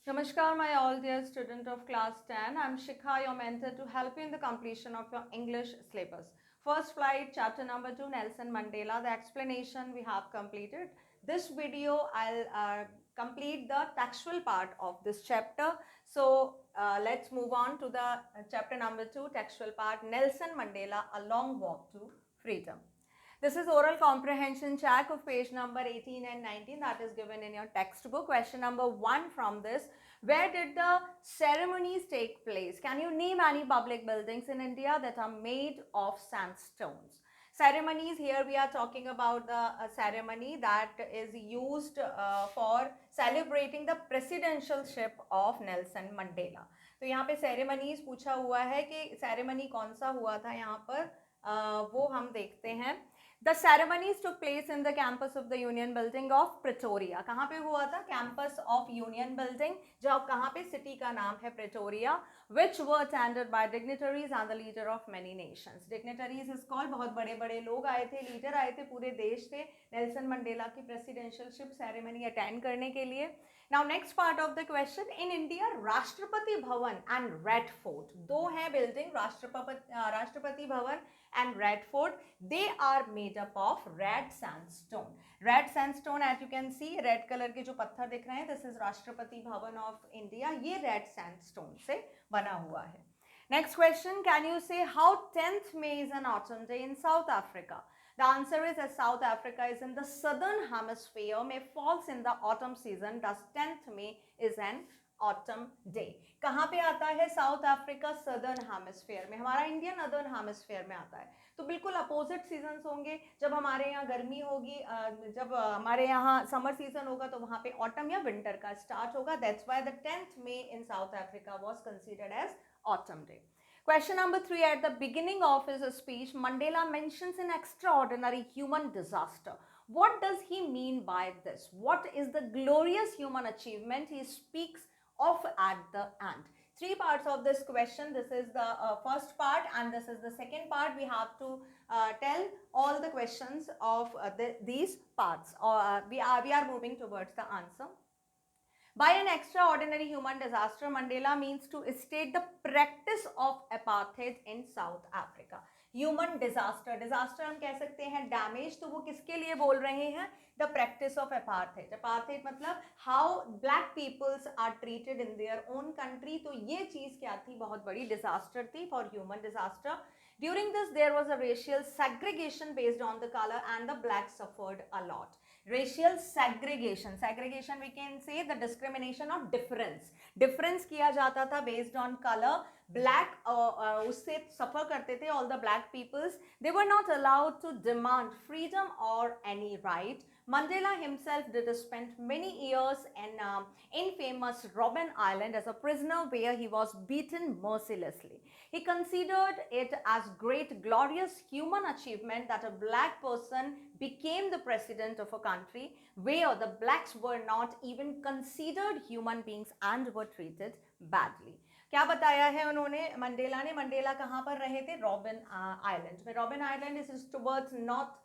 Namaskar, my all dear student of class 10. I'm Shikha, your mentor to help you in the completion of your English syllabus. First flight, chapter number 2, Nelson Mandela. The explanation we have completed. This video, I'll complete the textual part of this chapter. So let's move on to the chapter number 2, textual part, Nelson Mandela, A Long Walk to Freedom. This is oral comprehension check of page number 18 and 19 that is given in your textbook. Question number 1 from this. Where did the ceremonies take place? Can you name any public buildings in India that are made of sandstones? Ceremonies, here we are talking about the ceremony that is used for celebrating the presidencyship of Nelson Mandela. तो यहाँ पे ceremonies पूछा हुआ है कि ceremony कौन सा हुआ था यहाँ पर वो हम देखते हैं. The ceremonies took place in the campus of the Union Building of Pretoria. कहाँ पे हुआ था? Campus of Union Building, जो कहाँ पे city का नाम है Pretoria, which were attended by dignitaries and the leader of many nations. Dignitaries is called बहुत बड़े बड़े लोग आए थे, leader आए थे, पूरे देश से नेल्सन मंडेला की presidentialship ceremony attend करने के लिए. Now next part of the question, in India Rashtrapati Bhavan and Red Fort, दो हैं building, Rashtrapati Bhavan and Red Fort, they are made up of red sandstone. Red sandstone, as you can see, red color के जो पत्थर दिख रहे हैं, this is Rashtrapati Bhavan of India, ये red sandstone से बना हुआ है. Next question, can you say how 10th May is an autumn day in South Africa? The answer is, as South Africa is in the southern hemisphere, May falls in the autumn season, thus 10th May is an autumn day. कहाँ पे आता है? South Africa southern hemisphere में. हमारा India northern hemisphere में आता है. तो बिल्कुल अपोजिट सीजन्स होंगे. जब हमारे यहाँ गर्मी होगी, जब हमारे यहाँ समर सीजन होगा तो वहाँ पे ऑटम या विंटर का स्टार्ट होगा. That's why the 10th May in South Africa was considered as autumn day. Question number 3. At the beginning of his speech, Mandela mentions an extraordinary human disaster. What does he mean by this? What is the glorious human achievement he speaks of at the end? Three parts of this question. This is the first part and this is the second part. We have to tell all the questions of these parts. We are moving towards the answer. By an extraordinary human disaster, Mandela means to state the practice of apartheid in South Africa. Human disaster हम कह सकते हैं damage. तो वो किसके लिए बोल रहे हैं? The practice of apartheid. Apartheid मतलब how black peoples are treated in their own country. तो ये चीज क्या थी? बहुत बड़ी डिजास्टर थी for human disaster. During this, there was a racial segregation based on the color and the blacks suffered a lot. Racial segregation we can say the discrimination of difference किया जाता था based on color. Black उससे suffer करते थे. All the black peoples, they were not allowed to demand freedom or any right. Mandela himself did spend many years in famous Robben Island as a prisoner where he was beaten mercilessly. He considered it as great glorious human achievement that a black person became the president of a country where the blacks were not even considered human beings and were treated badly. क्या बताया है उन्होंने? Mandela ने. Mandela कहाँ पर रहे थे? Robin island में. Robin island is towards north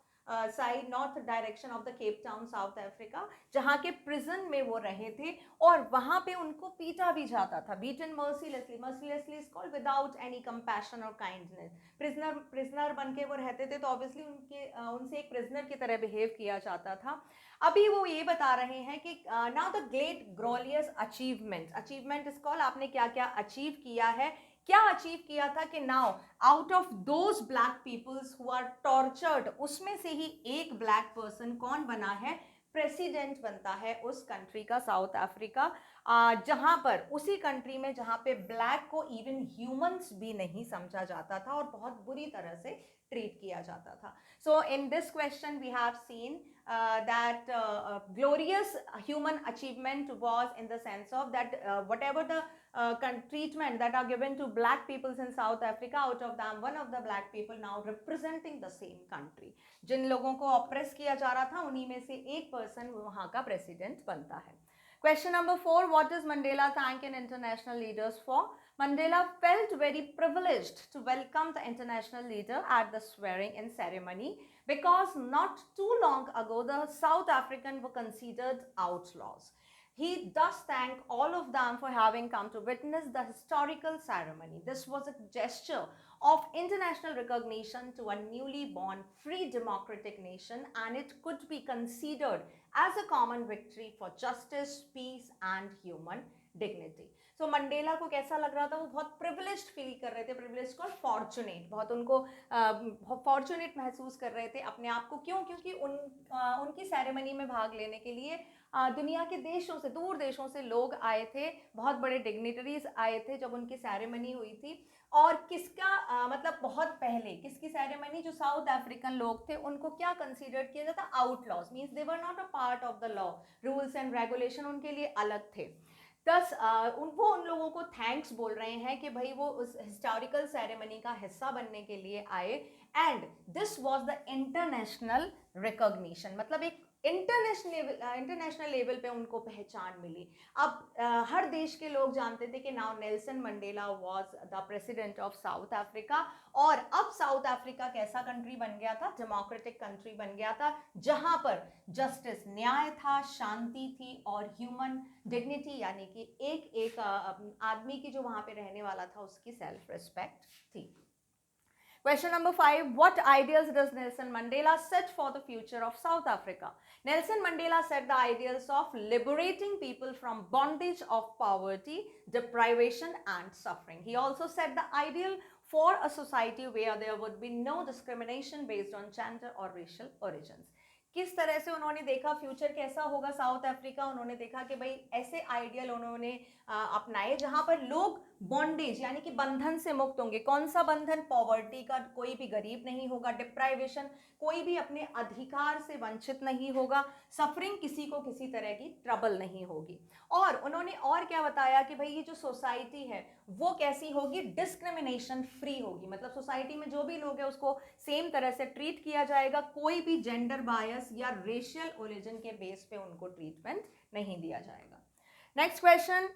side, north direction of the Cape Town south Africa, जहाँ के प्रिजन में वो रहे थे और वहाँ पे उनको पीटा भी जाता था. Beaten mercilessly is called without any compassion और काइंडनेस. प्रिजनर बन के वो रहते थे तो ऑब्वियसली उनसे एक प्रिजनर की तरह बिहेव किया जाता था. अभी वो ये बता रहे हैं कि now the great glorious achievement is called. आपने क्या क्या अचीव किया है? क्या अचीव किया था कि now out of those black peoples who are tortured, उसमें से ही एक ब्लैक पर्सन कौन बना है? प्रेसिडेंट बनता है उस कंट्री का, साउथ अफ्रीका, जहां पर उसी कंट्री में जहां पे ब्लैक को इवन ह्यूमंस भी नहीं समझा जाता था और बहुत बुरी तरह से ट्रीट किया जाता था. So in this question we have seen that glorious human achievement was in the sense of that whatever the treatment that are given to black peoples in South Africa, out of them one of the black people now representing the same country. जिन लोगों को oppress किया जा रहा था उन्हीं में से एक पर्सन वहाँ का प्रेसिडेंट बनता है. Question number 4. What does Mandela thank in international leaders for? Mandela felt very privileged to welcome the international leader at the swearing-in ceremony because not too long ago the South Africans were considered outlaws. He thus thanked all of them for having come to witness the historical ceremony. This was a gesture of international recognition to a newly born free democratic nation, and it could be considered as a common victory for justice, peace and human dignity. So Mandela को कैसा लग रहा था, वो बहुत privileged feel कर रहे थे, प्रिविलेज्ड को फॉर्चुनेट, बहुत उनको फॉर्चुनेट महसूस कर रहे थे अपने आप को। क्यों? क्योंकि उनकी सेरेमनी में भाग लेने के लिए दुनिया के देशों से, दूर देशों से लोग आए थे, बहुत बड़े डिग्निटरीज आए थे जब उनकी सेरेमनी हुई थी। और किसका मतलब बहुत पहले किसकी सेरेमनी, जो साउथ अफ्रीकन लोग थे उनको क्या कंसीडर किया जाता, outlaws, means they were not a part of the law, rules and regulation उनके लिए अलग थे। दस वो उन लोगों को थैंक्स बोल रहे हैं कि भाई वो उस हिस्टोरिकल सेरेमनी का हिस्सा बनने के लिए आए, and this was the international recognition, मतलब एक इंटरनेशनल लेवल पे उनको पहचान मिली। अब हर देश के लोग जानते थे कि now Nelson Mandela was the president of South Africa, और अब साउथ अफ्रीका कैसा कंट्री बन गया था, डेमोक्रेटिक कंट्री बन गया था, जहां पर जस्टिस, न्याय था, शांति थी और ह्यूमन डिग्निटी, यानी कि एक एक आदमी की जो वहां पे रहने वाला था उसकी सेल्फ रिस्पेक्ट थी। Question number 5. What ideals does Nelson Mandela set for the future of South Africa? Nelson Mandela set the ideals of liberating people from bondage of poverty, deprivation and suffering. He also set the ideal for a society where there would be no discrimination based on gender or racial origins. किस तरह से उन्होंने देखा future कैसा होगा south Africa, उन्होंने देखा कि भाई ऐसे आइडियल उन्होंने अपनाए जहां पर लोग बॉन्डेज यानी कि बंधन से मुक्त होंगे। कौन सा बंधन? पॉवर्टी का, कोई भी गरीब नहीं होगा, डिप्राइवेशन, कोई भी अपने अधिकार से वंचित नहीं होगा, सफरिंग, किसी को किसी तरह की ट्रबल नहीं होगी। और उन्होंने और क्या बताया कि भाई ये जो सोसाइटी है वो कैसी होगी, डिस्क्रिमिनेशन फ्री होगी, मतलब सोसाइटी में जो भी लोग हैं उसको सेम तरह से ट्रीट किया जाएगा, कोई भी जेंडर बायस या रेशियल ओरिजिन के बेस पे उनको ट्रीटमेंट नहीं दिया जाएगा। Next question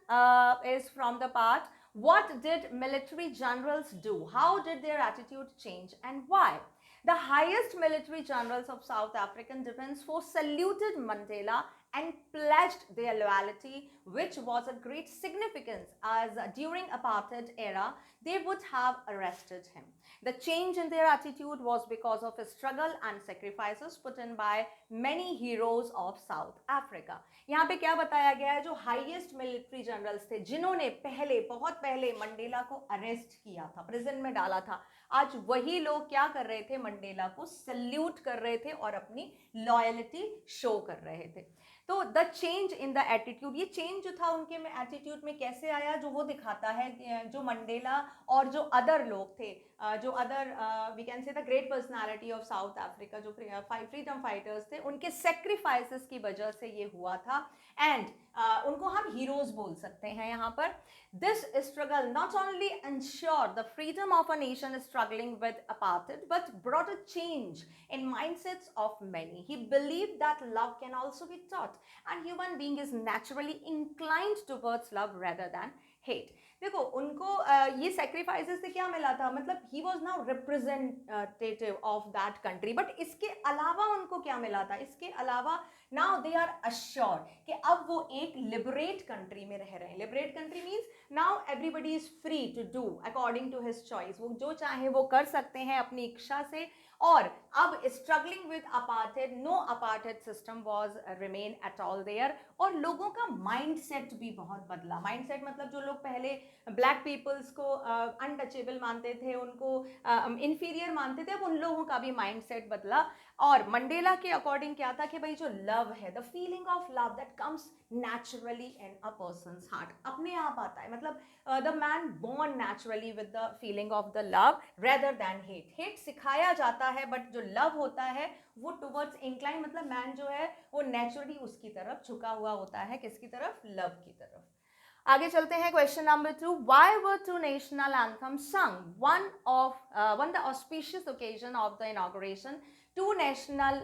is from the part what did military generals do? How did their attitude change and why? The highest military generals of South African Defence Force saluted Mandela and pledged their loyalty, which was a great significance as during apartheid era they would have arrested him. The change in their attitude was because of his struggle and sacrifices put in by many heroes of South Africa. यहाँ पे क्या बताया गया है, जो highest military generals थे जिन्होंने पहले, बहुत पहले मंडेला को अरेस्ट किया था, प्रिजन में डाला था, आज वही लोग क्या कर रहे थे, मंडेला को सल्यूट कर रहे थे और अपनी लॉयल्टी शो कर रहे थे। तो the change in the attitude, ये चेंज जो था उनके में एटीट्यूड में कैसे आया, जो वो दिखाता है जो मंडेला और जो अदर लोग थे, जो other we can say the great personality of South Africa, जो फ्रीडम फाइटर्स थे, उनके सेक्रीफाइसेस की वजह से ये हुआ था, एंड उनको हम हीरोज बोल सकते हैं यहाँ पर। This struggle not only ensure the freedom of a nation struggling with apartheid but brought a change in mindsets of many. He believed that love can also be taught and human being is naturally inclined towards love rather than hate. देखो उनको ये sacrifices से क्या मिला था, मतलब he was now representative of that country, but इसके अलावा उनको क्या मिला था, इसके अलावा नाउ दे आर अश्योर कि अब वो एक लिबरेट कंट्री में रह रहे हैं। Liberate country means now everybody is free to do according to his choice, वो जो चाहे वो कर सकते हैं अपनी इच्छा से। और अब struggling with apartheid, no apartheid system was remain at all there, और लोगों का माइंडसेट भी बहुत बदला। माइंडसेट मतलब जो लोग पहले ब्लैक पीपल्स को अनटचेबल मानते थे, उनको इंफीरियर मानते थे, अब उन लोगों का भी माइंडसेट बदला। और मंडेला के अकॉर्डिंग क्या था कि भाई जो लव है, the feeling of love that comes naturally in a person's heart, अपने आप आता है, मतलब the man born naturally with the feeling of the love rather than hate. Hate सिखाया जाता है बट जो लव होता है वो टुवर्ड्स इंक्लाइन, मतलब मैन जो है वो नेचुरली उसकी तरफ झुका हुआ होता है, किसकी तरफ, लव की तरफ। आगे चलते हैं, question number 2, why were two national anthems sung on the auspicious occasion of the inauguration? Two national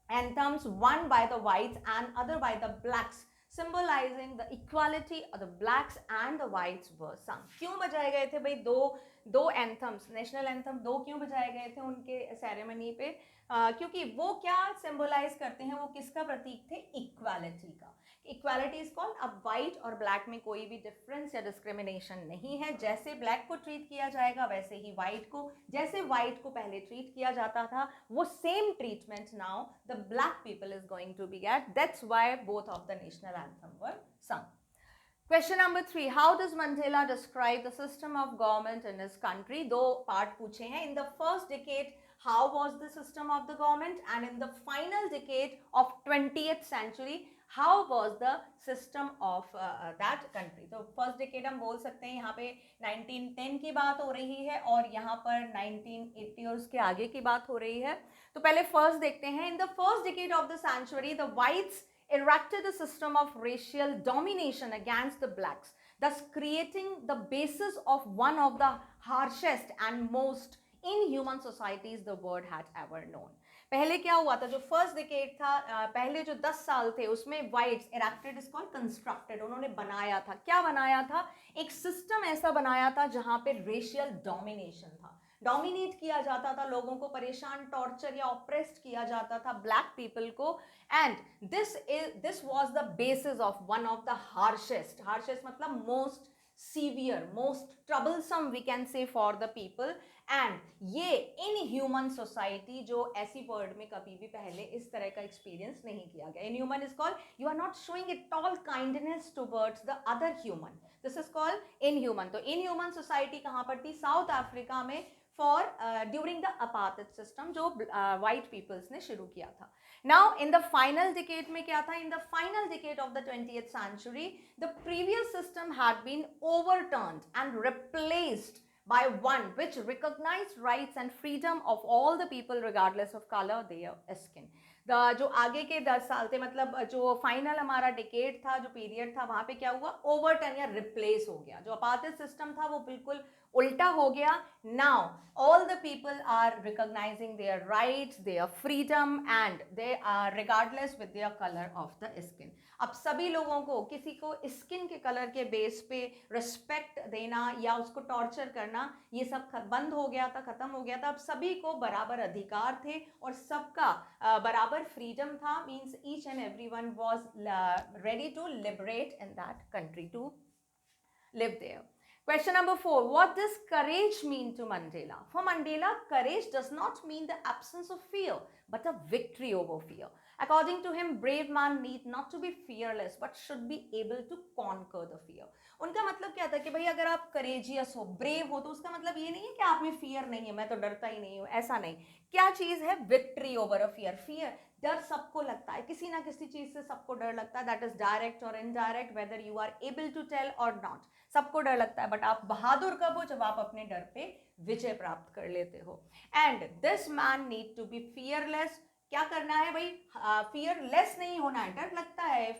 anthems, one by the whites and other by the blacks, symbolizing the equality of the blacks and the whites were sung. क्यों बजाए गए थे भाई दो anthems, national anthem दो क्यों बजाए गए थे उनके सेरेमनी पे? क्योंकि वो क्या सिंबलाइज करते हैं, वो किसका प्रतीक थे, इक्वालिटी का, इक्वालिटी इज कॉल्ड, अब व्हाइट और ब्लैक में कोई भी डिफरेंस या डिस्क्रिमिनेशन नहीं है, जैसे ब्लैक को ट्रीट किया जाएगा वैसे ही व्हाइट को, जैसे व्हाइट को पहले ट्रीट किया जाता था वो same treatment now the black people is going to be get, that's why both of the national anthem were sung. Question number 3, how does Mandela describe the system of government in his country? दो part पूछे हैं. In the first decade, how was the system of the government, and in the final decade of 20th century, how was the system of that country? तो first decade हम बोल सकते हैं, यहाँ पे 1910 की बात हो रही है और यहाँ पर 1980 और उसके आगे की बात हो रही है. तो पहले first देखते हैं. In the first decade of the century, the whites erected a system of racial domination against the blacks, thus creating the basis of one of the harshest and most inhuman societies the world had ever known. पहले क्या हुआ था, जो first decade था, पहले जो 10 साल थे उसमें whites, erected is called constructed, उन्होंने बनाया था. क्या बनाया था? एक सिस्टम ऐसा बनाया था जहां पे रेशियल डोमिनेशन था, डोमिनेट किया जाता था, लोगों को परेशान, टॉर्चर या ऑप्रेस्ड किया जाता था ब्लैक पीपल को. And this was the basis of one of the harshest मतलब most severe, most troublesome we can say for the people. And ये इन ह्यूमन सोसाइटी, जो ऐसी वर्ल्ड में कभी भी पहले इस तरह का एक्सपीरियंस नहीं किया गया. Inhuman is called, you are not showing it all kindness towards the other human, this is called inhuman. तो इन ह्यूमन सोसाइटी कहाँ पर थी? साउथ अफ्रीका में, for during the apartheid system जो white peoples ने शुरू किया था. Now in the final decade में क्या था? In the final decade of the 20th century, the previous system had been overturned and replaced by one which recognized rights and freedom of all the people regardless of color, their skin. जो आगे के 10 साल थे, मतलब जो final हमारा decade था, जो पीरियड था, वहां पे क्या हुआ? ओवरटर्न या रिप्लेस हो गया. जो अपार्टेड सिस्टम था वो बिल्कुल उल्टा हो गया. Now all the people are recognising their rights, their freedom and they are regardless with their colour of the skin. अब सभी लोगों को, किसी को स्किन के कलर के बेस पे रिस्पेक्ट देना या उसको टॉर्चर करना, ये सब बंद हो गया था, खत्म हो गया था. अब सभी को बराबर अधिकार थे और सबका बराबर फ्रीडम था. Means each and everyone was ready to liberate in that country, to live there. Question number 4, what does courage mean to Mandela? For Mandela, courage does not mean the absence of fear, but a victory over fear. According to him, brave man need not to be fearless, but should be able to conquer the fear. उनका मतलब क्या था कि भाई अगर आप courageous हो, brave हो, तो उसका मतलब ये नहीं है कि आप में फियर नहीं है, मैं तो डरता ही नहीं हूँ, ऐसा नहीं. क्या चीज है? Victory over a fear. Fear, डर सबको लगता है, किसी ना किसी चीज से सबको डर लगता है. दैट इज डायरेक्ट और indirect, whether you are able to tell और नॉट, सबको डर लगता है. बट आप बहादुर कब हो? जब आप अपने डर पे विजय प्राप्त कर लेते हो. And this man need to be fearless. क्या करना है भाई? फियरलेस नहीं होना है. डर लगता है,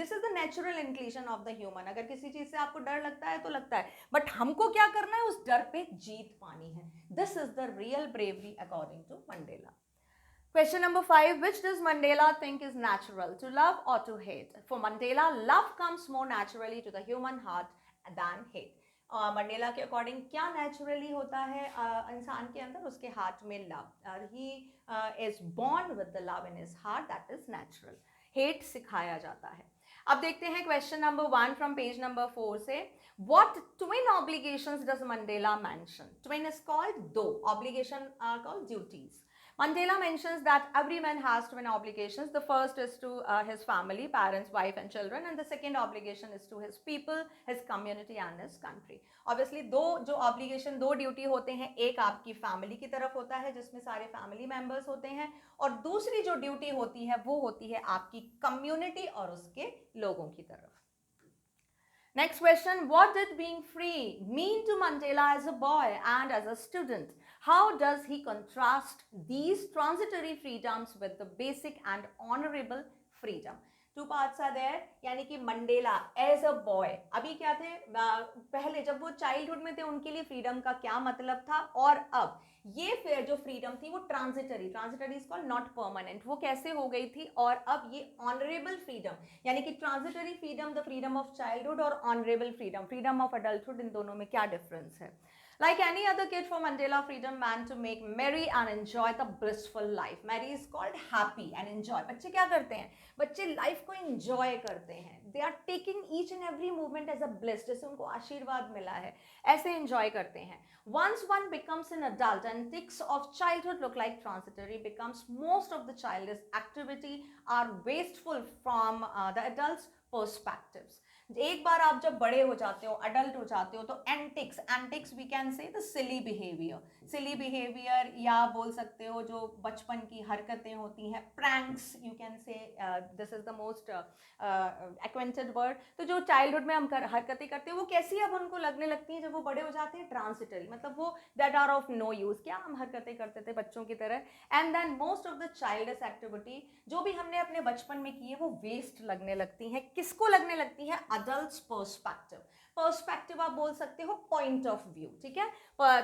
this is the natural inclination of the human. अगर किसी चीज से आपको डर लगता है तो लगता है, बट हमको क्या करना है? उस डर पे जीत पानी है. This is the real bravery according to Mandela. Question number 5, which does Mandela think is natural, to love or to hate? For Mandela, love comes more naturally to the human heart than hate. Mandela के according क्या naturally होता है इंसान के अंदर? उसके heart में love. He is born with the love in his heart, that is natural. Hate सिखाया जाता है. अब देखते हैं question number 1 from page number 4 से. What twin obligations does Mandela mention? Twin is called दो, obligation are called duties. Mandela mentions that every man has twin obligations. The first is to his family, parents, wife and children, and the second obligation is to his people, his community and his country. Obviously दो जो obligation, दो duty होते हैं, एक आपकी family की तरफ होता है जिसमें सारे family members होते हैं, और दूसरी जो duty होती है वो होती है आपकी community और उसके लोगों की तरफ. Next question, what did being free mean to Mandela as a boy and as a student? How does he contrast these transitory freedoms with the basic and honorable freedom? Two parts are there. यानी कि Mandela as a boy, अभी क्या थे, पहले जब वो childhood में थे उनके लिए फ्रीडम का क्या मतलब था, और अब ये जो फ्रीडम थी वो transitory is called not permanent, वो कैसे हो गई थी, और अब ये ऑनरेबल फ्रीडम, यानी कि transitory freedom, the freedom of childhood, और ऑनरेबल फ्रीडम ऑफ अडल्टहुड, इन दोनों में क्या डिफरेंस है? Like any other kid for Mandela freedom meant to make merry and enjoy the blissful life. Merry is called happy and enjoy. बच्चे क्या करते हैं? बच्चे लाइफ को enjoy करते हैं. They are taking each and every movement as a bliss. जैसे उनको आशीर्वाद मिला है, ऐसे enjoy करते हैं. Once one becomes an adult and ticks of childhood look like transitory, becomes most of the childish activity are wasteful from the adult's perspectives. एक बार आप जब बड़े हो जाते हो, अडल्ट हो जाते हो, तो antics we can say the silly behaviour या बोल सकते हो जो बचपन की हरकतें होती हैं, pranks you can say, this is the most acquainted word. तो जो चाइल्डहुड में हम हरकतें करते हैं वो कैसी अब उनको लगने लगती हैं जब वो बड़े हो जाते हैं? ट्रांसिटरी, मतलब वो that are of no use. क्या हम हरकतें करते थे बच्चों की तरह? And then most of the childish activity जो भी हमने अपने बचपन में की है वो वेस्ट लगने लगती हैं. किसको लगने लगती है? अडल्ट्स पर्सपेक्टिव आप बोल सकते हो पॉइंट ऑफ व्यू. ठीक है,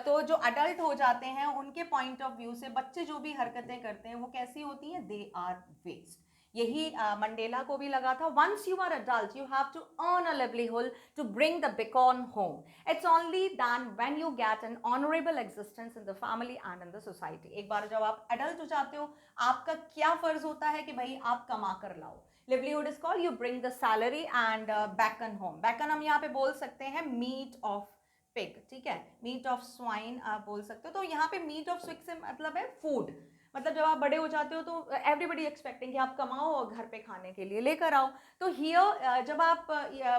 तो जो अडल्ट हो जाते हैं उनके पॉइंट ऑफ व्यू से बच्चे जो भी हरकतें करते हैं वो कैसी होती हैं? They are waste. यही मंडेला को भी लगा था. Once you are adult you have to earn a livelihood to bring the bacon home. It's only then when you get an honourable existence in the family and in the society. एक बार जब आप adult हो जाते हो आपका क्या फर्ज होता है कि भाई आप कमा कर लाओ. Livelihood is called you bring the salary and bacon home. Bacon हम यहाँ पे बोल सकते हैं मीट ऑफ पिग. ठीक है, मीट ऑफ स्वाइन आप बोल सकते हो. तो यहाँ पे मीट ऑफ स्विक से मतलब है फूड. मतलब जब आप बड़े हो जाते हो तो एवरीबडी एक्सपेक्टिंग कि आप कमाओ और घर पे खाने के लिए लेकर आओ. तो हियर जब आप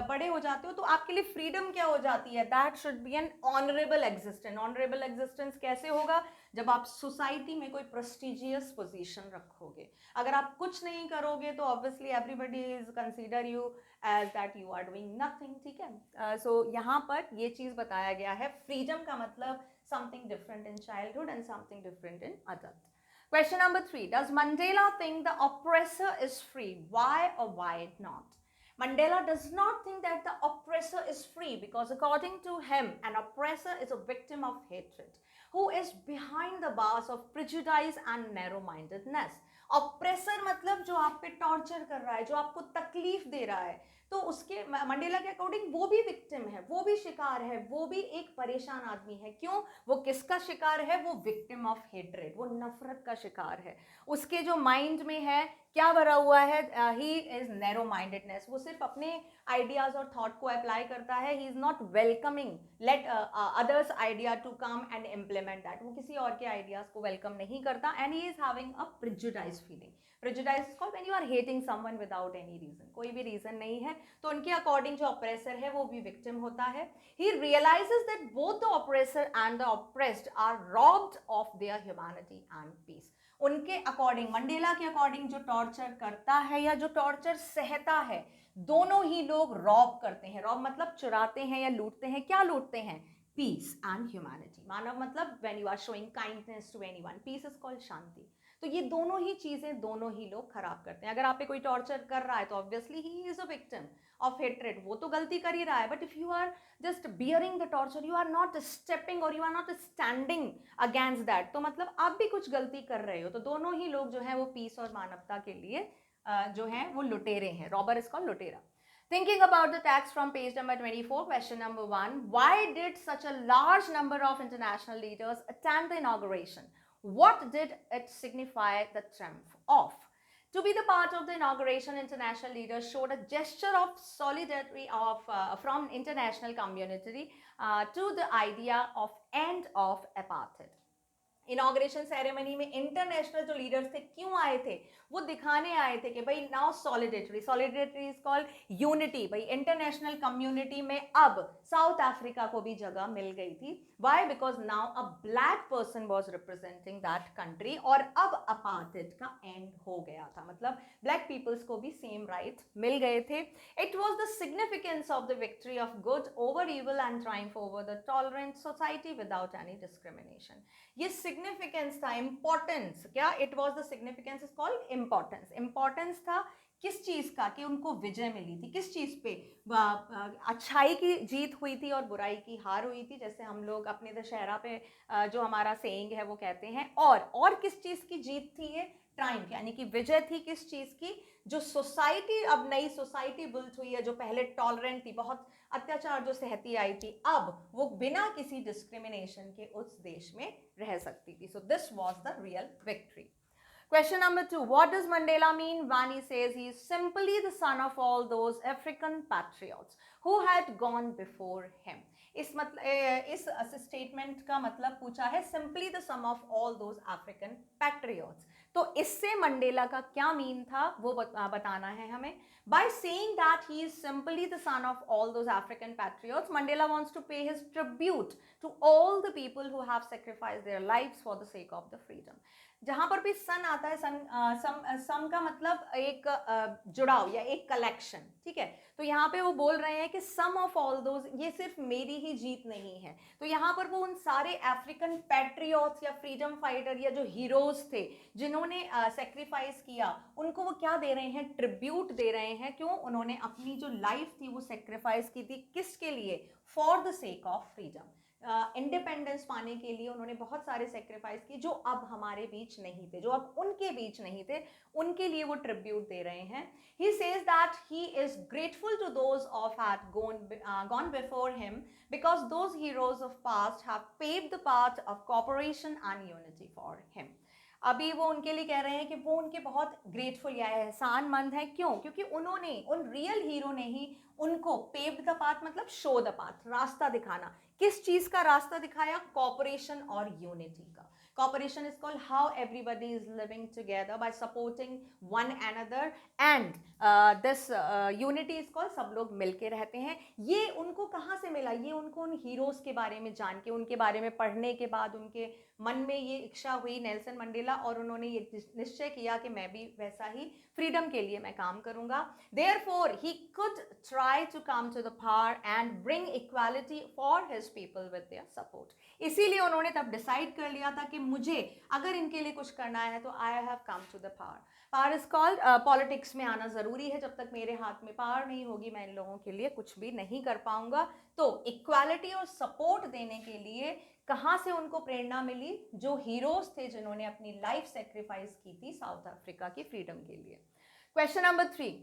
बड़े हो जाते हो तो आपके लिए फ्रीडम क्या हो जाती है? That should be N honourable existence. Honourable existence कैसे होगा? जब आप सोसाइटी में कोई प्रेस्टिजियस पोजीशन रखोगे. अगर आप कुछ नहीं करोगे तो obviously everybody is consider you as that you are doing nothing. ठीक है, सो यहाँ पर ये चीज बताया गया है. फ्रीडम का मतलब something different in childhood and something different in adult. Question number 3. Does Mandela think the oppressor is free? Why or why not? Mandela does not think that the oppressor is free because according to him, an oppressor is a victim of hatred who is behind the bars of prejudice and narrow-mindedness. Oppressor मतलब जो आप पे torture कर रहा है, जो आपको तकलीफ दे रहा है, तो उसके मंडेला के अकॉर्डिंग वो भी विक्टिम है, वो भी शिकार है, वो भी एक परेशान आदमी है. क्यों? वो किसका शिकार है? वो विक्टिम ऑफ हेट्रेड, वो नफरत का शिकार है. उसके जो माइंड में है क्या भरा हुआ है? He is narrow mindedness. वो सिर्फ अपने आइडियाज और थॉट को अप्लाई करता है. He is not welcoming let others idea to come and implement that. वो किसी और के आइडियाज को वेलकम नहीं करता. And he is having a prejudice feeling. Prejudice is called when you are hating someone without any reason. कोई भी reason नहीं है. तो उनके अकॉर्डिंग जो ऑपरेसर है वो भी विक्टिम होता है. He realises that both the oppressor and the oppressed are robbed of their humanity and peace. उनके अकॉर्डिंग, मंडेला के अकॉर्डिंग, जो टॉर्चर करता है या जो टॉर्चर सहता है, दोनों ही लोग रॉब करते हैं. रॉब मतलब चुराते हैं या लूटते हैं. क्या लूटते हैं? Piece and humanity. मानव मतलब when you are showing kindness to anyone. Peace is called शांति. तो ये दोनों ही चीजें दोनों ही लोग खराब करते हैं. अगर आप पे कोई टॉर्चर कर रहा है तो obviously he is a victim of hatred. वो तो गलती कर ही रहा है. But if you are just bearing the torture, you are not stepping or you are not standing against that, तो मतलब आप भी कुछ गलती कर रहे हो. तो दोनों ही लोग जो हैं वो पीस और मानवता के लिए जो हैं वो लुटेरे हैं. रॉबर इज कॉल्ड लुटेरा. Thinking about the text from page number 24, question number 1. Why did such a large number of international leaders attend the inauguration? What did it signify the triumph of? To be the part of the inauguration, international leaders showed a gesture of solidarity from international community to the idea of end of apartheid. Inauguration ceremony में international जो leaders थे क्यों आए थे? वो दिखाने आए थे कि भाई नाउ सॉलिडेटरी इज कॉल्ड यूनिटी. भाई इंटरनेशनल कम्युनिटी में अब साउथ अफ्रीका को भी जगह मिल गई थी. Why? Because now a black person was representing that country और अब अपार्थाइड का एंड हो गया था. मतलब ब्लैक पीपल्स को भी सेम राइट्स मिल गए थे. It was the significance of the victory of good over evil and Triumph over the tolerant society without any discrimination. ये सिग्निफिकेंस था, इंपॉर्टेंस. क्या? It was the significance is called importance. Importance था किस चीज का? कि उनको विजय मिली थी. किस चीज पे? अच्छाई की जीत हुई थी और बुराई की हार हुई थी. जैसे हम लोग अपने दशहरा पे जो हमारा सेइंग है वो कहते हैं. और किस चीज की जीत थी ये? ट्रायम्फ, यानी कि विजय थी किस चीज की? जो सोसाइटी, अब नई सोसाइटी बिल्ट हुई है, जो पहले टॉलरेंट थी, बहुत अत्याचार जो सहती आई थी, अब वो बिना किसी डिस्क्रिमिनेशन के उस देश में रह सकती थी. So this was the real victory. Question number 2. What does Mandela mean when he says he is simply the son of all those African patriots who had gone before him? इस statement का मतलब पूछा है simply the sum of all those African patriots. तो इससे Mandela का क्या mean था वो बताना है हमें. By saying that he is simply the son of all those African patriots, Mandela wants to pay his tribute to all the people who have sacrificed their lives for the sake of the freedom. जहां पर भी सन आता है, सम का मतलब एक जुड़ाव या एक कलेक्शन, ठीक है. तो यहाँ पे वो बोल रहे हैं कि सम ऑफ ऑल दोज, ये सिर्फ मेरी ही जीत नहीं है. तो यहाँ पर वो उन सारे अफ्रीकन पैट्रियट्स या फ्रीडम फाइटर या जो हीरोज थे जिन्होंने सेक्रीफाइस किया, उनको वो क्या दे रहे हैं, ट्रिब्यूट दे रहे हैं. क्यों? उन्होंने अपनी जो लाइफ थी वो सेक्रीफाइस की थी. किसके लिए? For the sake of freedom. Independence पाने के लिए उन्होंने बहुत सारे सेक्रीफाइस किए जो अब हमारे बीच नहीं थे, जो अब उनके बीच नहीं थे, उनके लिए वो ट्रिब्यूट दे रहे हैं. He says that he is grateful to those of had gone before him because those heroes of past have paved the path of cooperation and unity for him. अभी वो उनके लिए कह रहे हैं कि वो उनके बहुत ग्रेटफुल या एहसानमंद हैं. क्यों? क्योंकि उन्होंने, उन रियल हीरो ने ही उनको पेव्ड द पाथ मतलब शो द पाथ, रास्ता दिखाना. किस चीज का रास्ता दिखाया? कॉपरेशन और यूनिटी का. Cooperation is called how everybody is living together by supporting one another, and this unity is called सब लोग मिलके रहते हैं. ये उनको कहाँ से मिला? ये उनको उन हीरोज के बारे में जान के, उनके बारे में पढ़ने के बाद उनके मन में ये इच्छा हुई, नेल्सन मंडेला, और उन्होंने ये निश्चय किया कि मैं भी वैसा ही फ्रीडम के लिए मैं काम करूंगा. Therefore, he could try to come to the power and bring equality for his people with their support. इसीलिए उन्होंने तब डिसाइड कर लिया था कि मुझे अगर इनके लिए कुछ करना है तो I have come to the power. Power is called, politics में आना ज़रूरी है. जब तक मेरे हाथ में पावर नहीं होगी मैं इन लोगों के लिए कुछ भी नहीं कर पाऊंगा. तो इक्वालिटी और सपोर्ट देने के लिए कहाँ से उनको प्रेरणा मिली? जो हीरोज थे जिन्होंने अपनी लाइफ सेक्रीफाइस की थी साउथ अफ्रीका की फ्रीडम के लिए. Question number 3.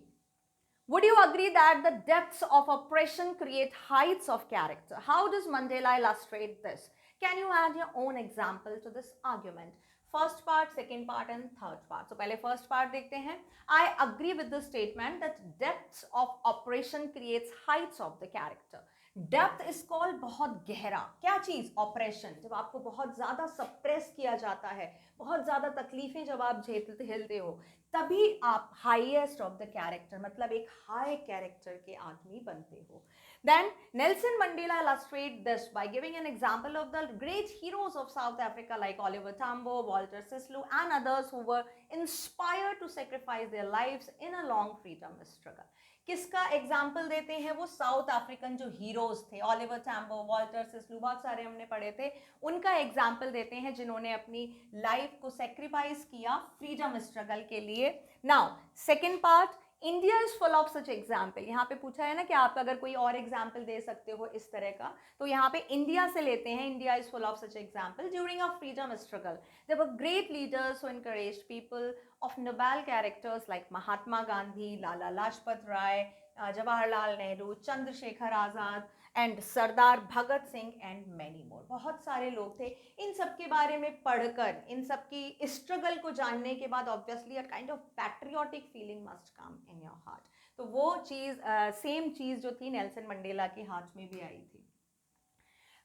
Would you agree that the depths of oppression create heights of character? How does Mandela illustrate this? Can you add your own example to this argument? First part, second part and third part. So पहले first part देखते हैं. I agree with the statement that depths of oppression creates heights of the character. Depth is called बहुत गहरा. क्या चीज? Operation. जब आपको बहुत ज्यादा सप्रेस किया जाता है, बहुत ज्यादा तकलीफें जब आप झेलते हो, तभी आप हाईएस्ट ऑफ द कैरेक्टर मतलब एक हाई कैरेक्टर के आदमी बनते हो. Then Nelson Mandela illustrate this by giving an example of the great heroes of South Africa like Oliver Tambo, Walter Sisulu and others who were inspired to sacrifice their lives in a long freedom struggle. किसका example देते हैं? वो south African जो heroes थे, Oliver Tambo, Walter सिस्लू, बहुत सारे हमने पढ़े थे, उनका एग्जाम्पल देते हैं जिन्होंने अपनी लाइफ को सेक्रीफाइस किया फ्रीडम स्ट्रगल के लिए. Now second part, India is full of such example. यहाँ पे पूछा है ना कि आप अगर कोई और एग्जाम्पल दे सकते हो इस तरह का, तो यहाँ पे इंडिया से लेते हैं. India is full of such example. During a freedom struggle there were great leaders who encouraged people of noble characters like Mahatma Gandhi, Lala Lajpat Rai, Jawaharlal Nehru, Chandrasekhar Azad and Sardar Bhagat Singh and many more. बहुत सारे लोग थे. इन सब के बारे में पढ़कर, इन सब की स्ट्रगल को जानने के बाद obviously a kind of patriotic feeling must come in your heart. तो वो चीज़, सेम चीज़ जो थी नेल्सन मंडेला के हाथ में भी आई थी.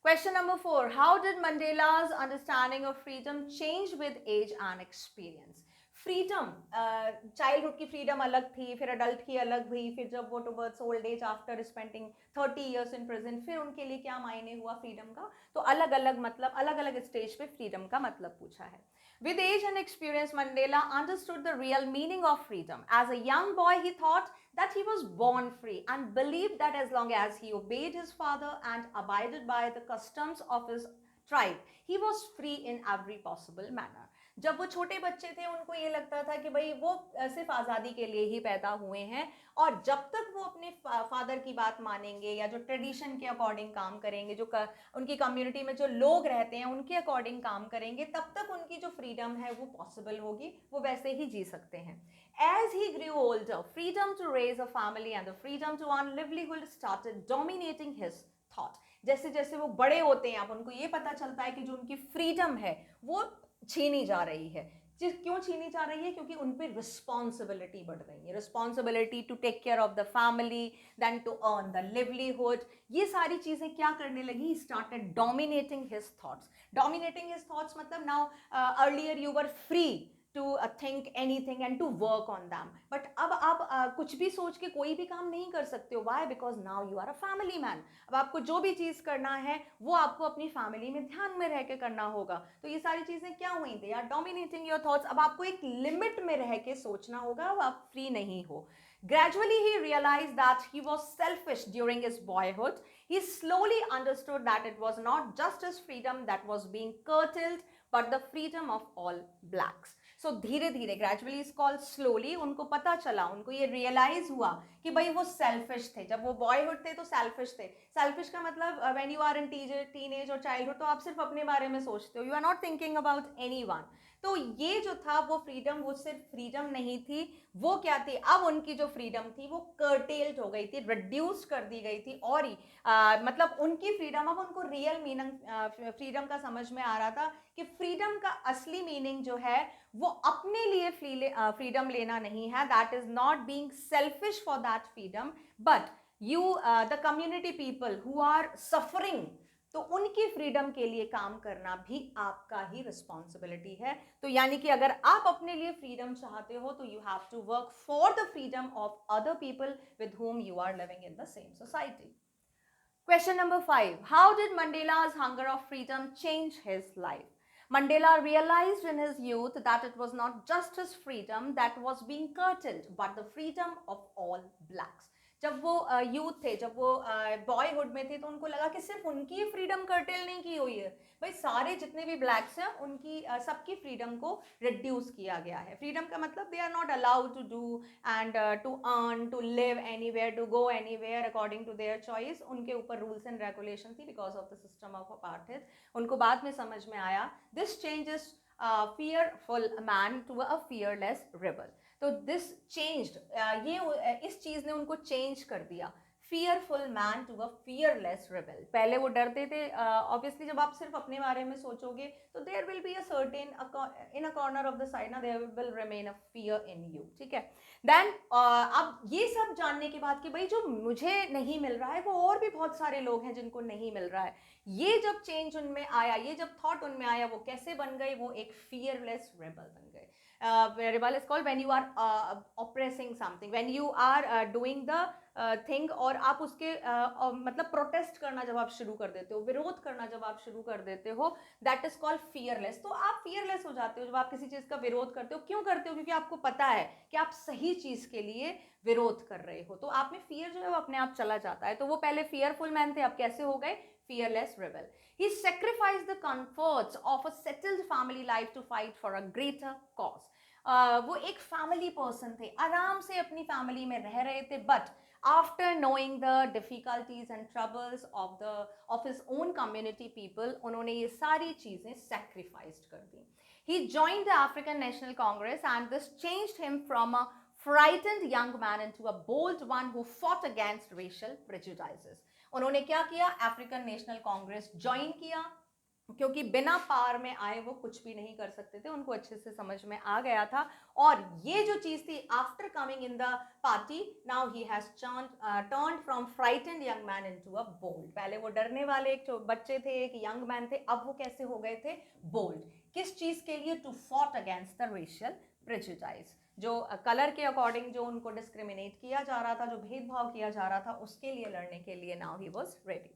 Question number 4. How did Mandela's understanding of freedom change with age and experience? Freedom, childhood की फ्रीडम अलग थी, फिर अडल्ट की अलग हुई, फिर जब वो towards old age after spending 30 years in prison, फिर उनके लिए क्या मायने हुआ फ्रीडम का. तो अलग अलग मतलब, अलग अलग स्टेज पे फ्रीडम का मतलब पूछा है. With age and experience, Mandela understood the real meaning of freedom. As a young boy, he thought that he was born free and believed that as long as he obeyed his father and abided by the customs of his tribe, he was free in every possible manner. जब वो छोटे बच्चे थे उनको ये लगता था कि भाई वो सिर्फ आज़ादी के लिए ही पैदा हुए हैं, और जब तक वो अपने फादर की बात मानेंगे या जो ट्रेडिशन के अकॉर्डिंग काम करेंगे, जो उनकी कम्युनिटी में जो लोग रहते हैं उनके अकॉर्डिंग काम करेंगे, तब तक उनकी जो फ्रीडम है वो पॉसिबल होगी, वो वैसे ही जी सकते हैं. As he grew older, freedom to raise a family and the freedom to earn livelihood started dominating his thought. जैसे जैसे वो बड़े होते हैं, आप उनको ये पता चलता है कि जो उनकी फ्रीडम है वो छीनी जा रही है. क्यों छीनी जा रही है? क्योंकि उन पर रिस्पॉन्सिबिलिटी बढ़ रही है. Responsibility to take care of the family, then to earn the livelihood. ये सारी चीजें क्या करने लगी? Started dominating his thoughts. Dominating his thoughts मतलब now earlier you were free to think anything and to work on them, but अब आप कुछ भी सोच के कोई भी काम नहीं कर सकते हो. why? Because now you are a family man. अब आपको जो भी चीज़ करना है वो आपको अपनी फैमिली में ध्यान में रह के करना होगा. तो ये सारी चीज़ें क्या हुई? they are dominating your thoughts. अब आपको एक लिमिट में रह के सोचना होगा, अब आप फ्री नहीं हो. Gradually he realized that he was selfish during his boyhood. He slowly understood that it was not just his freedom that was being curtailed, but the freedom of all blacks. सो धीरे धीरे, gradually is called slowly, उनको पता चला, उनको ये realise हुआ कि भाई वो सेल्फिश थे. जब वो बॉयहुड थे तो सेल्फिश थे. सेल्फिश का मतलब when you are in teenage और चाइल्डहुड तो आप सिर्फ अपने बारे में सोचते हो, you are not thinking about anyone. तो ये जो था वो फ्रीडम, वो सिर्फ फ्रीडम नहीं थी, वो क्या थी? अब उनकी जो फ्रीडम थी वो कर्टेल्ड हो गई थी, रिड्यूस कर दी गई थी. और ही मतलब उनकी फ्रीडम, अब उनको रियल मीनिंग फ्रीडम का समझ में आ रहा था कि फ्रीडम का असली मीनिंग जो है वो अपने लिए फ्रीडम लेना नहीं है. That is not being selfish for that freedom, but you the community people who are suffering, तो उनकी फ्रीडम के लिए काम करना भी आपका ही रिस्पॉन्सिबिलिटी है. तो यानी कि अगर आप अपने लिए फ्रीडम चाहते हो तो you have to work for the freedom of other people with whom you are living in the same society. Question number 5. How did Mandela's hunger of freedom change his life? Mandela realized in his youth that it was not just his freedom that was being curtailed, but the freedom of all blacks. जब वो youth थे, जब वो boyhood में थे, तो उनको लगा कि सिर्फ उनकी फ्रीडम कर्टेल नहीं की हुई है, भाई सारे जितने भी ब्लैक्स हैं उनकी सबकी फ्रीडम को रिड्यूस किया गया है. फ्रीडम का मतलब they are not allowed to do and to earn, to live anywhere, to go anywhere according to their choice. उनके ऊपर रूल्स एंड रेगुलेशन थी because of the system of apartheid. उनको बाद में समझ में आया. This changes fearful man to a fearless rebel. तो दिस चेंज्ड, ये इस चीज ने उनको चेंज कर दिया. fearful man to a fearless rebel. पहले वो डरते थे. ऑब्वियसली जब आप सिर्फ अपने बारे में सोचोगे तो there will be a certain in a corner of the side ना there will remain a fear in you. ठीक है. Then अब ये सब जानने के बाद कि भाई जो मुझे नहीं मिल रहा है वो और भी बहुत सारे लोग हैं जिनको नहीं मिल रहा है, ये जब चेंज उनमें आया, ये जब थॉट उनमें आया, वो कैसे बन गए? वो एक fearless rebel बन गए. rebel is called when you are oppressing something, when you are doing the thing, और आप उसके मतलब प्रोटेस्ट करना जब आप शुरू कर देते हो, विरोध करना जब आप शुरू कर देते हो, दैट इज कॉल्ड फियरलेस. तो आप फियरलेस हो जाते हो जब आप किसी चीज का विरोध करते हो. क्यों करते हो? क्योंकि आपको पता है कि आप सही चीज के लिए विरोध कर रहे हो. तो आप में फियर जो है वो अपने आप चला जाता है. तो वो पहले फियरफुल मैन थे, अब कैसे हो गए? fearless rebel. He sacrificed the comforts of a settled family life to fight for a greater cause. वो एक फैमिली पर्सन थे, आराम से अपनी फैमिली में रह रहे थे, but after knowing the difficulties and troubles of his own community people, उन्होंने ये सारी चीजें sacrificed कर दी. He joined the African National Congress and this changed him from a frightened young man into a bold one who fought against racial prejudices. उन्होंने क्या किया? African national Congress join किया, क्योंकि बिना पार में आए वो कुछ भी नहीं कर सकते थे. उनको अच्छे से समझ में आ गया था. और ये जो चीज थी, after coming in the party, now he has turned from frightened young man into a bold. पहले वो डरने वाले एक बच्चे थे, एक यंग मैन थे, अब वो कैसे हो गए थे? बोल्ड. किस चीज के लिए? To fought against the racial prejudice. जो कलर के अकॉर्डिंग जो उनको डिस्क्रिमिनेट किया जा रहा था, जो भेदभाव किया जा रहा था, उसके लिए लड़ने के लिए now he was ready.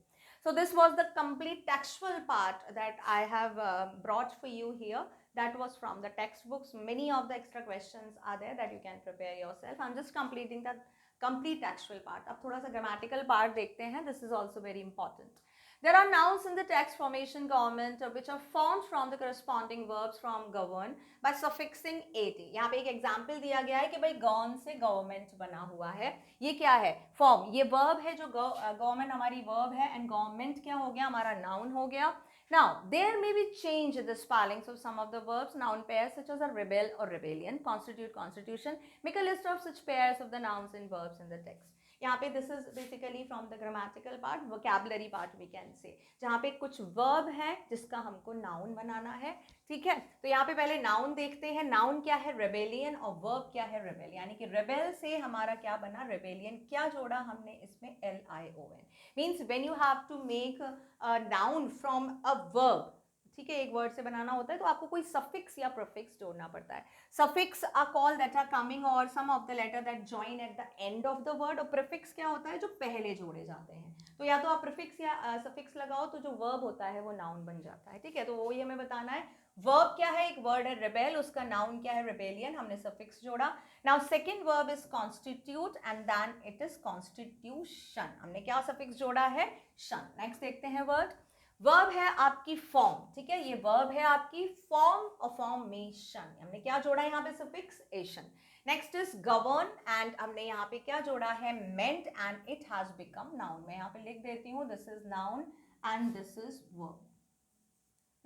So this was the complete textual part that I have brought for you here. That was from the textbooks. Many of the extra questions are there that you can prepare yourself. I'm just completing the complete textual part. अब थोड़ा सा grammatical part देखते हैं. This is also very important. There are nouns in the text formation government which are formed from the corresponding verbs from govern by suffixing at. यहाँ पे एक example दिया गया है कि भाई गवर्न से गवर्नमेंट बना हुआ है. ये क्या है? फॉर्म. ये वर्ब है, जो गवर्नमेंट हमारी वर्ब है एंड गवर्नमेंट क्या हो गया? हमारा नाउन हो गया. Now, there may be change in the spellings of some of the verbs. Noun pairs such as a rebel or rebellion, constitute, constitution. Make a list of such pairs of the nouns and verbs in the text. यहाँ पे this is basically from the grammatical part, vocabulary part we can say, जहाँ पे कुछ verb है जिसका हमको noun बनाना है. ठीक है, तो यहाँ पे पहले नाउन देखते हैं. नाउन क्या है? रेबेलियन. और वर्ब क्या है? रेबेल. यानी कि रेबेल से हमारा क्या बना? रेबेलियन. क्या जोड़ा हमने इसमें? LION. Means when you have to make a noun from a verb, ठीक है, एक वर्ड से बनाना होता है तो आपको कोई सफिक्स या प्रीफिक्स जोड़ना पड़ता है. Suffix are call that are coming और some of the letter that join at the end of the word. और प्रीफिक्स क्या होता है? जो पहले जोड़े जाते हैं. तो या तो आप प्रीफिक्स या सफिक्स लगाओ तो जो वर्ब होता है वो नाउन बन जाता है. ठीक है, तो वो ही हमें बताना है. वर्ब क्या है? एक वर्ड है रेबेल, उसका नाउन क्या है? रेबेलियन. हमने सफिक्स जोड़ा. Now second verb is constitute and then it is constitution. हमने क्या सफिक्स जोड़ा है? शन. नेक्स्ट देखते हैं वर्ड. वर्ब है आपकी फॉर्म. ठीक है, ये वर्ब है आपकी फॉर्म और फॉर्मेशन. हमने क्या जोड़ा है यहाँ पे? Suffix ation. Next is govern and हमने यहाँ पे क्या जोड़ा है? Ment and it has become noun. मैं यहाँ पे लिख देती हूँ this is noun and this is verb.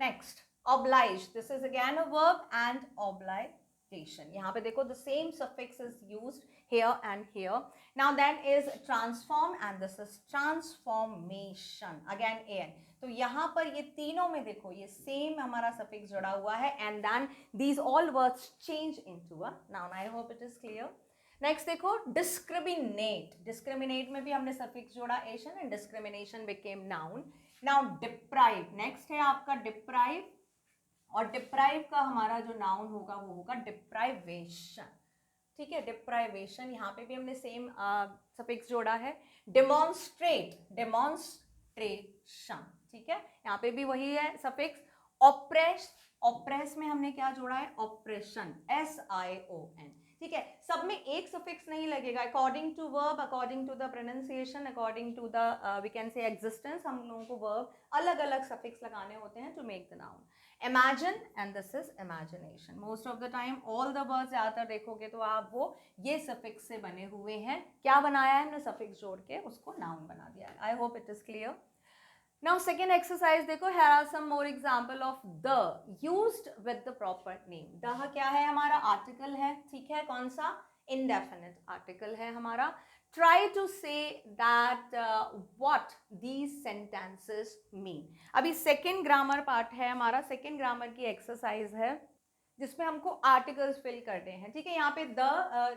Next oblige. This is again a verb and obligation. यहाँ पे देखो the same suffix is used here and here. Now then is transform and this is transformation. Again an. तो यहाँ पर ये तीनों में देखो ये सेम हमारा सफिक्स जुड़ा हुआ है and then these all words change into a noun. I hope it is clear. Next देखो discriminate. discriminate में भी हमने सफिक्स जोड़ा ation and discrimination became noun. Now deprive. Next है आपका deprive और डिप्राइव का हमारा जो नाउन होगा वो होगा डिप्राइवेशन. ठीक है, डिप्राइवेशन. यहाँ पे भी हमने सेम सफिक्स जोड़ा है. डेमोन्स्ट्रेट. डेमोन्स्ट्रेशन. ठीक है, यहाँ पे भी वही है सफिक्स. ऑप्रेस. ऑप्रेस में हमने क्या जोड़ा है? ऑपरेशन. SION. ठीक है, सब में एक सफिक्स नहीं लगेगा. According to verb, according to the pronunciation, according to the we can say existence, हम लोगों को वर्ब अलग अलग सफिक्स लगाने होते हैं to make the noun. Imagine and this is imagination. Most of the time all the words ज़्यादातर देखोगे तो आप वो ये suffix से बने हुए हैं. क्या बनाया है हमने? suffix जोड़ के उसको noun बना दिया है. I hope it is clear. Now second exercise देखो, here are some more example of the used with the proper name. the क्या है? हमारा article है. ठीक है, कौन सा? Indefinite article है हमारा. Try to say that what these sentences mean. अभी सेकेंड ग्रामर पार्ट है हमारा. सेकेंड ग्रामर की एक्सरसाइज है जिसमें हमको आर्टिकल्स फिल करने हैं. ठीक है, यहाँ पे the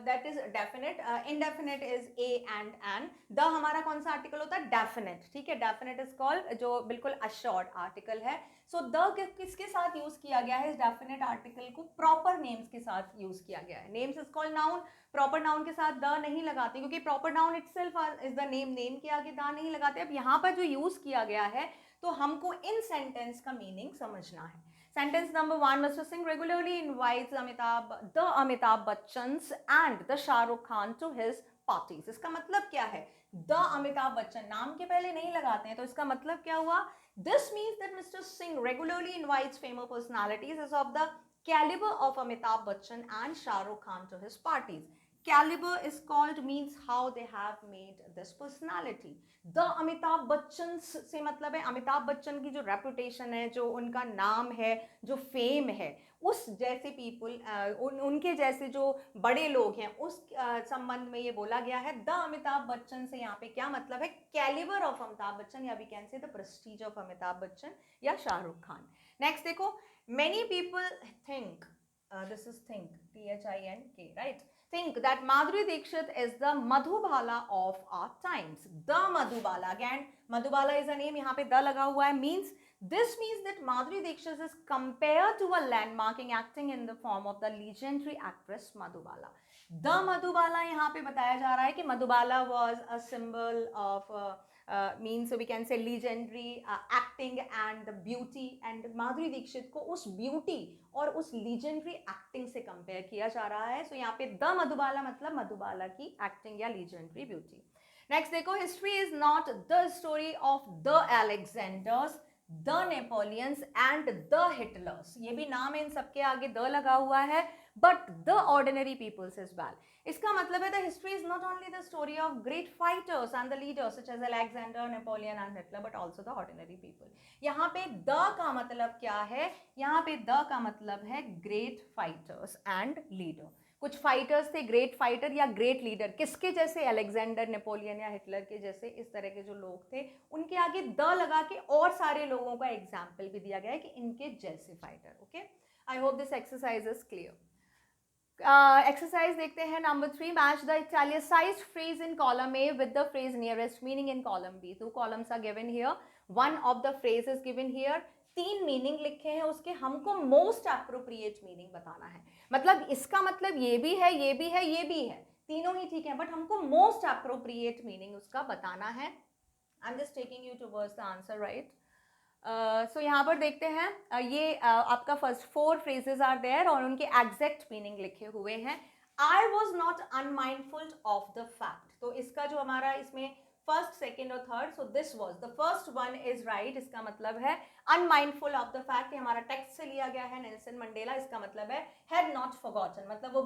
that is definite, indefinite is a and an. The हमारा कौन सा आर्टिकल होता है? डेफिनेट. ठीक है, डेफिनेट इज कॉल्ड जो बिल्कुल अशॉर्ट आर्टिकल है. सो द किसके साथ यूज किया गया है? इस डेफिनेट आर्टिकल को प्रॉपर नेम्स के साथ यूज किया गया है. Names is called noun. Proper noun के साथ द नहीं लगाते क्योंकि proper noun itself is the name. Name के आगे द नहीं लगाते. अब यहाँ पर जो यूज किया गया है तो हमको इन सेंटेंस का मीनिंग समझना है. Sentence number 1, Mr. Singh regularly invites Amitabh Bachchans and the Shah Rukh Khan to his parties. इसका मतलब क्या है? The Amitabh Bachchan नाम के पहले नहीं लगाते हैं तो इसका मतलब क्या हुआ? This means that Mr. Singh regularly invites famous personalities as of the caliber of Amitabh Bachchan and Shah Rukh Khan to his parties. Caliber is called means how they have made this personality. The Amitabh Bachchan से मतलब है अमिताभ बच्चन की जो reputation है, जो उनका नाम है, जो फेम है, उस जैसे पीपल उनके जैसे जो बड़े लोग हैं उस संबंध में ये बोला गया है. द अमिताभ बच्चन से यहाँ पे क्या मतलब है? कैलिबर ऑफ अमिताभ बच्चन या we can say the prestige of Amitabh Bachchan या शाहरुख खान. नेक्स्ट देखो, many people think, this is think, THINK, right? Think that Madhuri Dixit is the Madhubala of our times. The Madhubala, again Madhubala is a name, यहाँ पे the लगा हुआ है. means this means that Madhuri Dixit is compared to a landmarking acting in the form of the legendary actress Madhubala. The Madhubala यहाँ पे बताया जा रहा है कि Madhubala was a symbol of means we can say legendary acting and the beauty, and Madhuri Dixit को उस beauty और उस legendary acting से कंपेयर किया जा रहा है. सो यहाँ पे द मधुबाला मतलब मधुबाला की एक्टिंग या legendary beauty. नेक्स्ट देखो, history is not the story of the Alexanders, the Napoleons and the Hitlers, ये भी नाम है, इन सबके आगे द लगा हुआ है, but the ordinary peoples is well. इसका मतलब है the history is not only the story of great fighters and the leaders such as Alexander, Napoleon and Hitler, but also the ordinary people. यहाँ पे the का मतलब क्या है? यहाँ पे द का मतलब है ग्रेट फाइटर्स एंड लीडर। कुछ फाइटर्स थे, ग्रेट फाइटर या ग्रेट लीडर, किसके जैसे? अलेक्जेंडर, नेपोलियन या हिटलर के जैसे, इस तरह के जो लोग थे उनके आगे द लगा के और सारे लोगों का एग्जाम्पल भी दिया गया है कि इनके जैसे fighter. Okay, I hope this exercise is clear. Exercise देखते हैं number 3, match the italicised phrase in column A with the phrase nearest meaning in column B. Two columns are given here, one of the phrase is given here, 3 meaning लिखे हैं उसके, हमको most appropriate meaning बताना है। मतलब इसका मतलब ये भी है, ये भी है, ये भी है, तीनों ही ठीक है, बट हमको मोस्ट अप्रोप्रिएट मीनिंग उसका बताना है। I am just taking you towards the answer, right. So यहाँ पर देखते हैं, ये आपका फर्स्ट 4 फ्रेजेस आर देयर और उनके एग्जैक्ट मीनिंग लिखे हुए हैं। I was not unmindful of the fact, तो इसका जो हमारा इसमें फर्स्ट, सेकेंड और third, so this was the first one is right. इसका मतलब है अनमाइंडफुल ऑफ द फैक्ट, हमारा टेक्स्ट से लिया गया है, नेल्सन मंडेला। इसका मतलब है हैड नॉट फॉरगॉटन, मतलब वो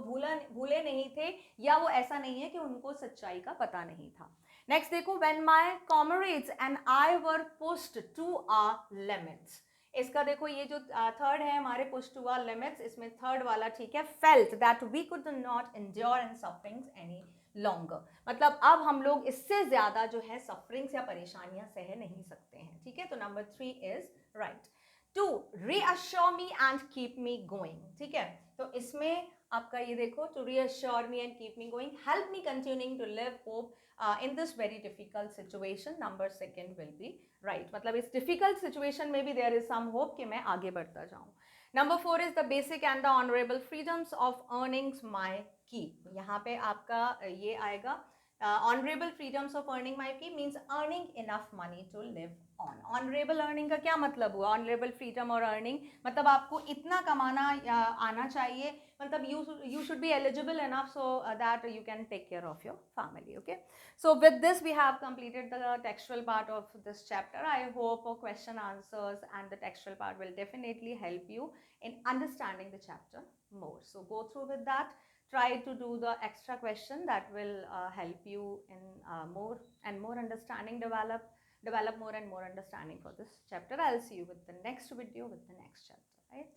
भूले नहीं थे, या वो ऐसा नहीं है कि उनको सच्चाई का पता नहीं था। नेक्स्ट देखो, when my comrades and I were pushed to our limits, इसका देखो ये जो थर्ड है हमारे पुश टू आवर लिमिट्स, इसमें थर्ड वाला ठीक है, felt that we could not endure in sufferings any longer, मतलब अब हम लोग इससे ज्यादा जो है सफरिंग्स या परेशानियां सह नहीं सकते हैं। ठीक है, तो number 3 is right. 2, reassure me and keep me going, ठीक है, तो इसमें आपका ये देखो, to reassure me and keep me going, help me continuing to live hope in this very difficult situation, number 2 will be right, मतलब इस difficult situation में भी there is some hope कि मैं आगे बढ़ता जाऊँ। Number 4 is the basic and the honorable freedoms of earnings my keep, यहाँ पे आपका ये आएगा, honorable freedoms of earning my keep means earning enough money to live on। honorable earning का क्या मतलब हुआ? honorable freedom और earning मतलब आपको इतना कमाना आना चाहिए, मतलब you should be eligible enough so that you can take care of your family। okay, so with this we have completed the textual part of this chapter. I hope question answers and the textual part will definitely help you in understanding the chapter more. So go through with that, try to do the extra question that will help you in more and more understanding, develop more and more understanding for this chapter. I'll see you with the next video with the next chapter, right?